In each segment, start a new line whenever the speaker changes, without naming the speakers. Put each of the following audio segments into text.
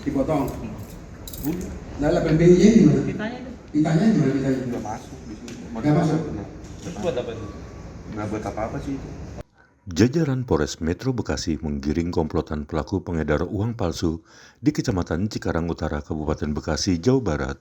Dipotong. Nah, label BI-nya gimana?
Ditanya itu.
Ditanya gimana ditanya?
Nggak masuk di sini.
Nggak masuk?
Terus buat apa itu?
Nggak buat apa-apa sih itu.
Jajaran Polres Metro Bekasi menggiring komplotan pelaku pengedar uang palsu di Kecamatan Cikarang Utara, Kabupaten Bekasi, Jawa Barat.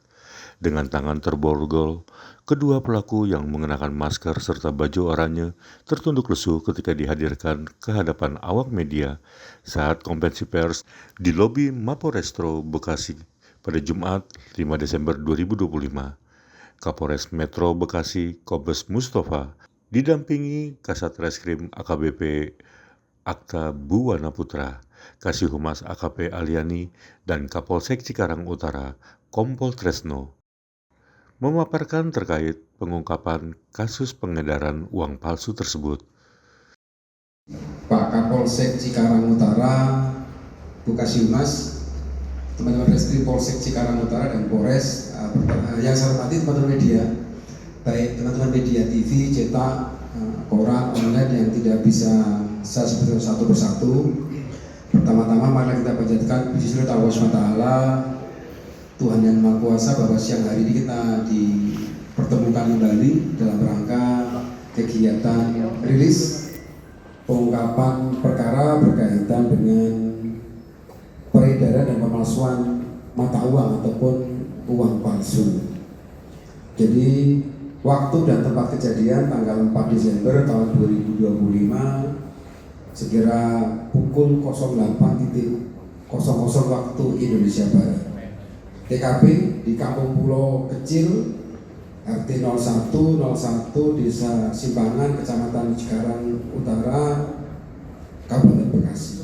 Dengan tangan terborgol, kedua pelaku yang mengenakan masker serta baju oranye tertunduk lesu ketika dihadirkan ke hadapan awak media saat konferensi pers di lobi Mapolrestro Bekasi pada Jumat 5 Desember 2025. Kapolres Metro Bekasi Kombes Mustafa didampingi Kasat Reskrim AKBP Akta Buwana Putra, Kasih Humas AKP Aliani, dan Kapolsek Cikarang Utara Kompol Tresno memaparkan terkait pengungkapan kasus pengedaran uang palsu tersebut.
Pak Kapolsek Cikarang Utara, Bu Kasih Humas, teman-teman Reskrim Polsek Cikarang Utara dan Polres, yang saya hormati teman-teman media, baik teman-teman media TV, cetak, koran, online yang tidak bisa saya sebutkan satu persatu. Pertama-tama mari kita panjatkan puji syukur Allah SWT, Tuhan yang Maha Kuasa, bahwa siang hari ini kita dipertemukan kembali dalam rangka kegiatan rilis pengungkapan perkara berkaitan dengan peredaran dan pemalsuan mata uang ataupun uang palsu. Jadi waktu dan tempat kejadian tanggal 4 Desember tahun 2025 sekira pukul 08.00 waktu Indonesia Barat. TKP di Kampung Pulau Kecil RT 0101 Desa Simpangan, Kecamatan Cikarang Utara, Kabupaten Bekasi.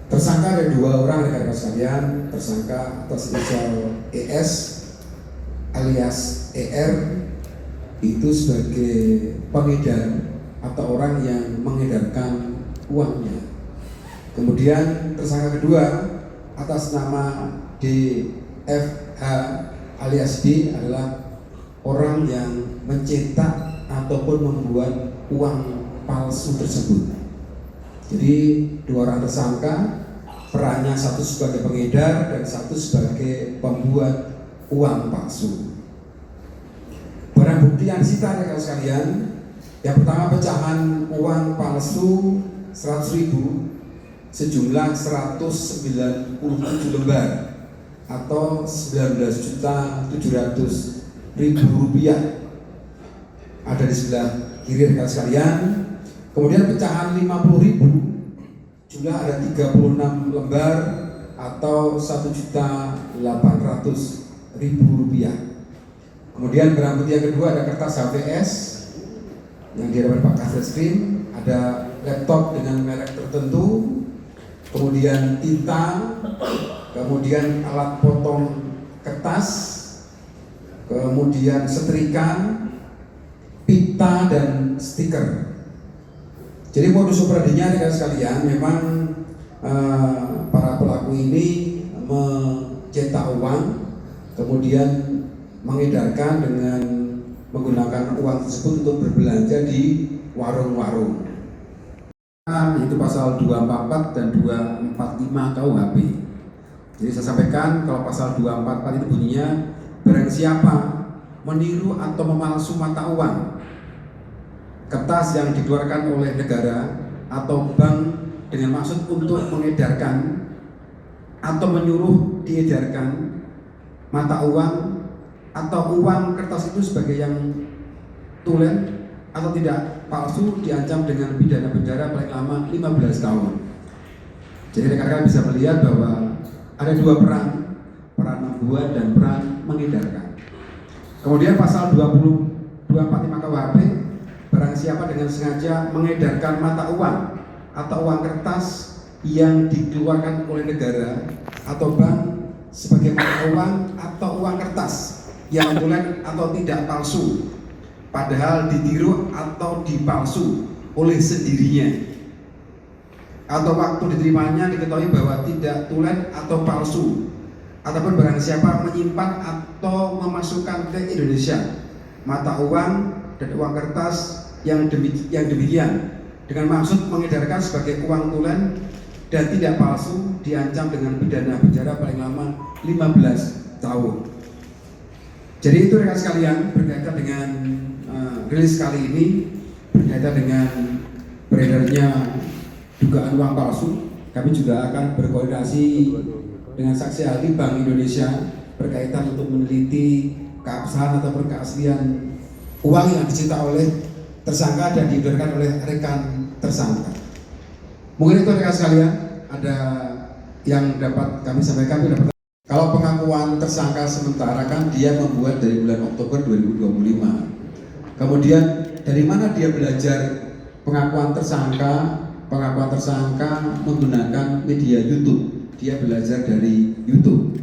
Tersangka ada dua orang rekan-rekan sekalian. Tersangka atas inisial ES alias ER itu sebagai pengedar atau orang yang mengedarkan uangnya. Kemudian tersangka kedua atas nama DFH alias D adalah orang yang mencetak ataupun membuat uang palsu tersebut. Jadi dua orang tersangka, perannya satu sebagai pengedar dan satu sebagai pembuat uang palsu. Barang bukti yang disita rekan sekalian, yang pertama pecahan uang palsu 100.000 sejumlah 197 lembar atau 19.700.000 rupiah ada di sebelah kiri rekan sekalian. Kemudian pecahan 50.000 jumlah ada 36 lembar atau 1.800.000 rupiah. Kemudian barang bukti yang kedua ada kertas HVS yang didapat Pak Kasreskrim, ada laptop dengan merek tertentu, kemudian tinta, kemudian alat potong kertas, kemudian setrikaan, pita dan stiker. Jadi modus operandinya rekan sekalian memang para pelaku ini mencetak uang, kemudian mengedarkan dengan menggunakan uang tersebut untuk berbelanja di warung-warung. Itu pasal 244 dan 245 KUHP. Jadi saya sampaikan kalau pasal 244 itu bunyinya barang siapa meniru atau memalsu mata uang kertas yang dikeluarkan oleh negara atau bank dengan maksud untuk mengedarkan atau menyuruh diedarkan mata uang atau uang kertas itu sebagai yang tulen atau tidak palsu diancam dengan pidana penjara paling lama 15 tahun. Jadi rekan-rekan bisa melihat bahwa ada dua peran membuat dan peran mengedarkan. Kemudian pasal 245 KUHP, barang siapa dengan sengaja mengedarkan mata uang atau uang kertas yang dikeluarkan oleh negara atau bank sebagai mata uang atau uang kertas yang tulen atau tidak palsu, padahal ditiru atau dipalsu oleh sendirinya, atau waktu diterimanya diketahui bahwa tidak tulen atau palsu, ataupun barang siapa menyimpan atau memasukkan ke Indonesia mata uang dan uang kertas yang demikian dengan maksud mengedarkan sebagai uang tulen dan tidak palsu diancam dengan pidana penjara paling lama 15 tahun. Jadi itu rekan sekalian berkaitan dengan rilis kali ini, berkaitan dengan beredarnya dugaan uang palsu. Kami juga akan berkoordinasi dengan saksi ahli Bank Indonesia berkaitan untuk meneliti keabsahan atau keaslian uang yang disita oleh tersangka dan diedarkan oleh rekan tersangka. Mungkin itu rekan sekalian, ada yang dapat kami sampaikan. Kalau pengakuan tersangka sementara kan dia membuat dari bulan Oktober 2025. Kemudian dari mana dia belajar pengakuan tersangka? Pengakuan tersangka menggunakan media YouTube. Dia belajar dari YouTube.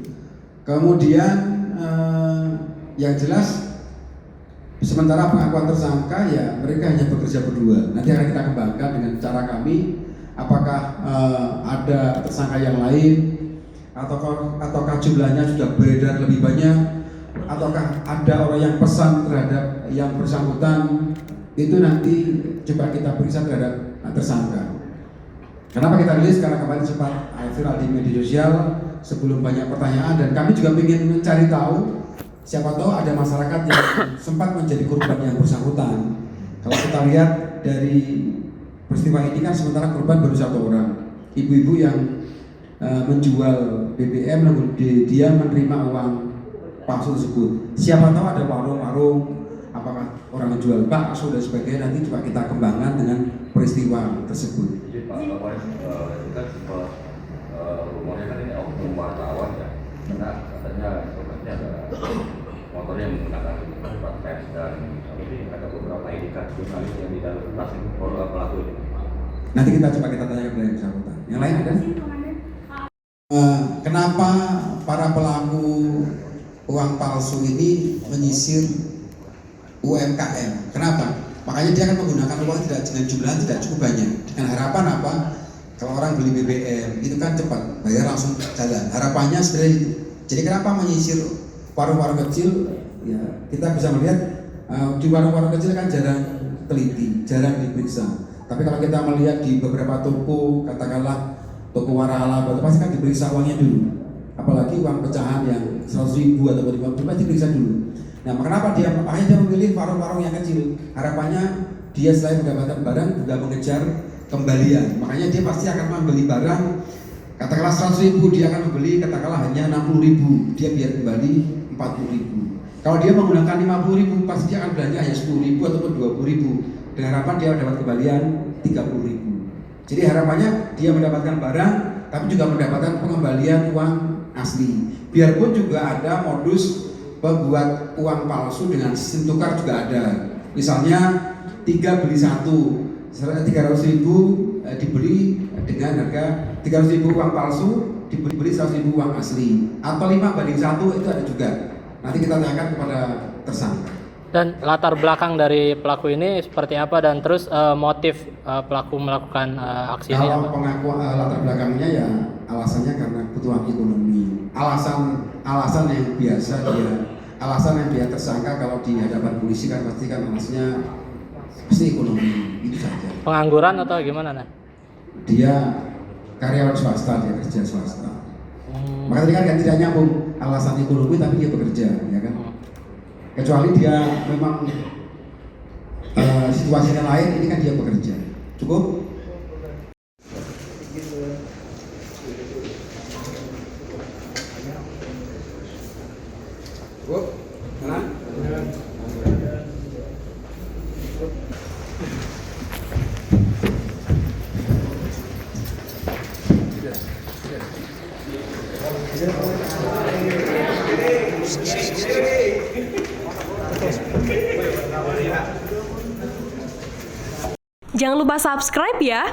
Kemudian yang jelas sementara pengakuan tersangka ya mereka hanya bekerja berdua. Nanti akan kita kembangkan dengan cara kami. Apakah ada tersangka yang lain ataukah jumlahnya sudah beredar lebih banyak, ataukah ada orang yang pesan terhadap yang bersangkutan, itu nanti coba kita periksa terhadap tersangka. Kenapa kita rilis? Karena kemarin sempat viral di media sosial sebelum banyak pertanyaan, dan kami juga ingin mencari tahu siapa tahu ada masyarakat yang sempat menjadi korban yang bersangkutan. Kalau kita lihat dari peristiwa ini kan sementara korban baru 1 orang, ibu-ibu yang menjual BBM lalu dia menerima uang palsu tersebut. Siapa tahu ada warung-warung, apakah orang menjual bakso dan sebagainya, nanti coba kita kembangkan dengan peristiwa tersebut.
Jadi Pak Kapolres, kita sempat rumornya kan ini oknum wartawan ya, karena katanya sebenarnya ada motornya menggunakan plat tes dan ini ada beberapa indikat jurnalis yang di dalam tas ini pelaku ini.
Nanti kita coba kita tanya kepada yang bersangkutan. Yang lain ada? Kenapa para pelaku uang palsu ini menyisir UMKM? Kenapa? Makanya dia akan menggunakan uang tidak dengan jumlah tidak cukup banyak. Dengan harapan apa? Kalau orang beli BBM itu kan cepat, bayar langsung jalan. Harapannya sebenarnya itu. Jadi kenapa menyisir warung-warung kecil? Ya kita bisa melihat di warung-warung kecil kan jarang teliti, jarang diperiksa. Tapi kalau kita melihat di beberapa toko, katakanlah toko waralaba, pasti kan diperiksa uangnya dulu. Apalagi uang pecahan yang 100.000 atau 50.000 pasti diperiksa dulu. Nah, kenapa makanya dia memilih warung-warung yang kecil? Harapannya dia selain mendapatkan barang juga mengejar kembalian. Makanya dia pasti akan membeli barang, katakanlah 100.000, dia akan membeli katakanlah hanya 60.000, dia biar kembali 40.000. Kalau dia menggunakan 50.000, pasti dia akan belanja hanya 10.000 ataupun 20.000. Dengan harapan dia dapat kembalian 30.000. Jadi harapannya dia mendapatkan barang, tapi juga mendapatkan pengembalian uang asli. Biarpun juga ada modus membuat uang palsu dengan sistem tukar juga ada. Misalnya 3 beli 1, 300.000 dibeli dengan harga 300.000 uang palsu, dibeli 100.000 uang asli, atau 5:1 itu ada juga. Nanti kita tanyakan kepada tersangka.
Dan latar belakang dari pelaku ini seperti apa, dan terus motif pelaku melakukan aksi ini?
Kalau pengakuan latar belakangnya ya alasannya karena kebutuhan ekonomi. Alasan yang biasa dia tersangka kalau di hadapan polisi kan pasti alasannya pasti ekonomi, itu saja.
Pengangguran atau gimana, Nah?
Dia karyawan swasta, dia kerja swasta. Maka tadi kan tidak nyambung alasan ekonomi tapi dia bekerja, ya kan? Kecuali dia memang situasinya lain, ini kan dia bekerja. Cukup? Cukup? Mana?
Jangan lupa subscribe ya.